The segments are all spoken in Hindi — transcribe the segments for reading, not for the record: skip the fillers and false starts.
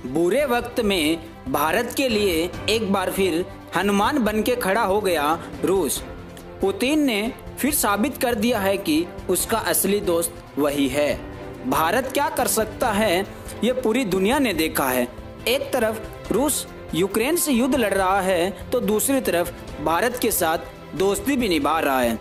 बुरे वक्त में भारत के लिए एक बार फिर हनुमान बन के खड़ा हो गया रूस। पुतिन ने फिर साबित कर दिया है कि उसका असली दोस्त वही है। भारत क्या कर सकता है ये पूरी दुनिया ने देखा है। एक तरफ रूस यूक्रेन से युद्ध लड़ रहा है तो दूसरी तरफ भारत के साथ दोस्ती भी निभा रहा है।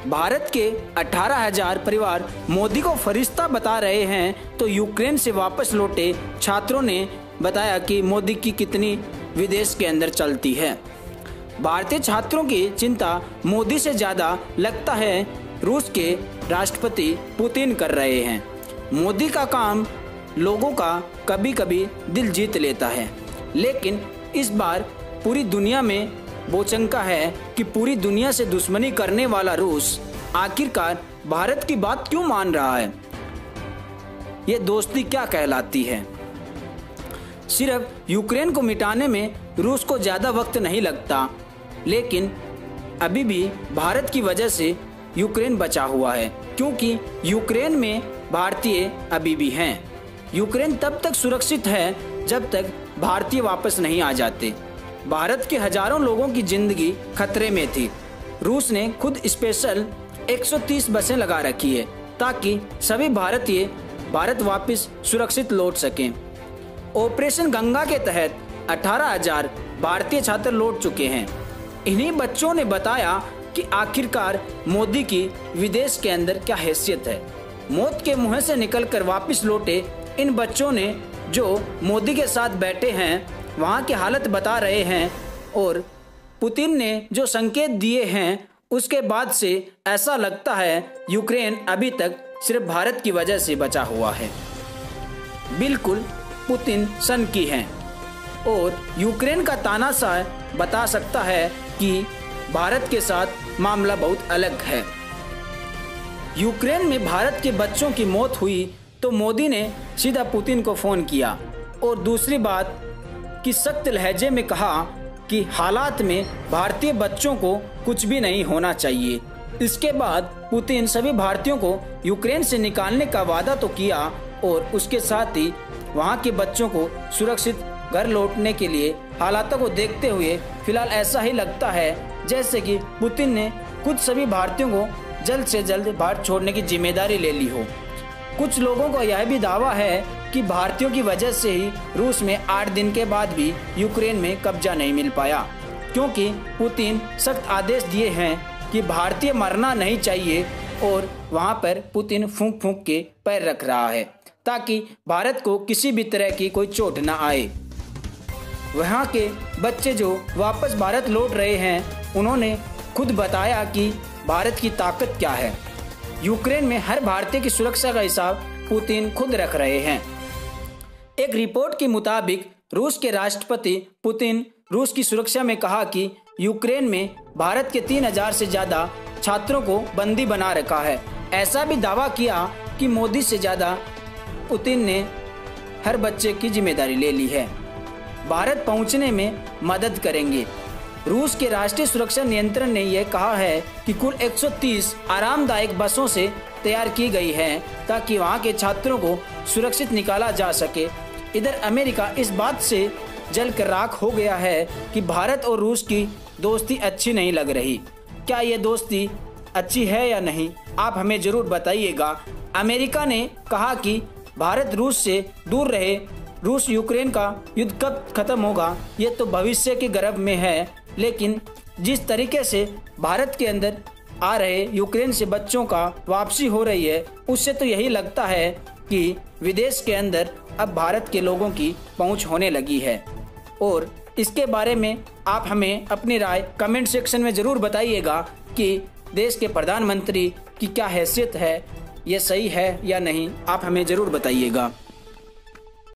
भारत के 18,000 परिवार मोदी को फरिश्ता बता रहे हैं तो यूक्रेन से वापस लौटे छात्रों ने बताया कि मोदी की कितनी विदेश के अंदर चलती है। भारतीय छात्रों की चिंता मोदी से ज़्यादा लगता है रूस के राष्ट्रपति पुतिन कर रहे हैं। मोदी का काम लोगों का कभी कभी दिल जीत लेता है, लेकिन इस बार पूरी दुनिया में बोचंका है कि पूरी दुनिया से दुश्मनी करने वाला रूस आखिरकार भारत की बात क्यों मान रहा है। ये दोस्ती क्या कहलाती है। सिर्फ यूक्रेन को मिटाने में रूस को ज़्यादा वक्त नहीं लगता, लेकिन अभी भी भारत की वजह से यूक्रेन बचा हुआ है, क्योंकि यूक्रेन में भारतीय अभी भी हैं। यूक्रेन तब तक सुरक्षित है जब तक भारतीय वापस नहीं आ जाते। भारत के हजारों लोगों की जिंदगी खतरे में थी। रूस ने खुद स्पेशल 130 बसें लगा रखी है ताकि सभी भारतीय भारत वापस सुरक्षित लौट सकें। ऑपरेशन गंगा के तहत 18,000 भारतीय छात्र लौट चुके हैं। इन्हीं बच्चों ने बताया कि आखिरकार मोदी की विदेश के अंदर क्या हैसियत है। मौत के मुंह से निकलकर वापस लौटे इन बच्चों ने जो मोदी के साथ बैठे हैं वहाँ की हालत बता रहे हैं, और पुतिन ने जो संकेत दिए हैं उसके बाद से ऐसा लगता है यूक्रेन अभी तक सिर्फ भारत की वजह से बचा हुआ है। बिल्कुल पुतिन सनकी हैं और यूक्रेन का तानाशाह बता सकता है कि भारत के साथ मामला बहुत अलग है। यूक्रेन में भारत के बच्चों की मौत हुई तो मोदी ने सीधा पुतिन को फ़ोन किया और दूसरी बात कि सख्त लहजे में कहा कि हालात में भारतीय बच्चों को कुछ भी नहीं होना चाहिए। इसके बाद पुतिन सभी भारतीयों को यूक्रेन से निकालने का वादा तो किया और उसके साथ ही वहां के बच्चों को सुरक्षित घर लौटने के लिए हालातों को देखते हुए फिलहाल ऐसा ही लगता है जैसे कि पुतिन ने खुद सभी भारतीयों को जल्द से जल्द भारत छोड़ने की जिम्मेदारी ले ली हो। कुछ लोगों का यह भी दावा है कि भारतीयों की वजह से ही रूस में 8 दिन के बाद भी यूक्रेन में कब्जा नहीं मिल पाया, क्योंकि पुतिन सख्त आदेश दिए हैं कि भारतीय मरना नहीं चाहिए और वहां पर पुतिन फूंक फूंक के पैर रख रहा है ताकि भारत को किसी भी तरह की कोई चोट न आए। वहां के बच्चे जो वापस भारत लौट रहे हैं उन्होंने खुद बताया कि भारत की ताकत क्या है। यूक्रेन में हर भारतीय की सुरक्षा का हिसाब पुतिन खुद रख रहे हैं। एक रिपोर्ट के मुताबिक रूस के राष्ट्रपति पुतिन रूस की सुरक्षा में कहा कि यूक्रेन में भारत के 3,000 से ज़्यादा छात्रों को बंदी बना रखा है। ऐसा भी दावा किया कि मोदी से ज़्यादा पुतिन ने हर बच्चे की जिम्मेदारी ले ली है। भारत पहुंचने में मदद करेंगे। रूस के राष्ट्रीय सुरक्षा नियंत्रण ने यह कहा है कि कुल 130 आरामदायक बसों से तैयार की गई है ताकि वहां के छात्रों को सुरक्षित निकाला जा सके। इधर अमेरिका इस बात से जल कर राख हो गया है कि भारत और रूस की दोस्ती अच्छी नहीं लग रही। क्या ये दोस्ती अच्छी है या नहीं, आप हमें ज़रूर बताइएगा। अमेरिका ने कहा कि भारत रूस से दूर रहे। रूस यूक्रेन का युद्ध कब खत्म होगा ये तो भविष्य के गर्भ में है, लेकिन जिस तरीके से भारत के अंदर आ रहे यूक्रेन से बच्चों का वापसी हो रही है उससे तो यही लगता है कि विदेश के अंदर अब भारत के लोगों की पहुंच होने लगी है। और इसके बारे में आप हमें अपनी राय कमेंट सेक्शन में ज़रूर बताइएगा कि देश के प्रधानमंत्री की क्या हैसियत है, ये सही है या नहीं, आप हमें ज़रूर बताइएगा।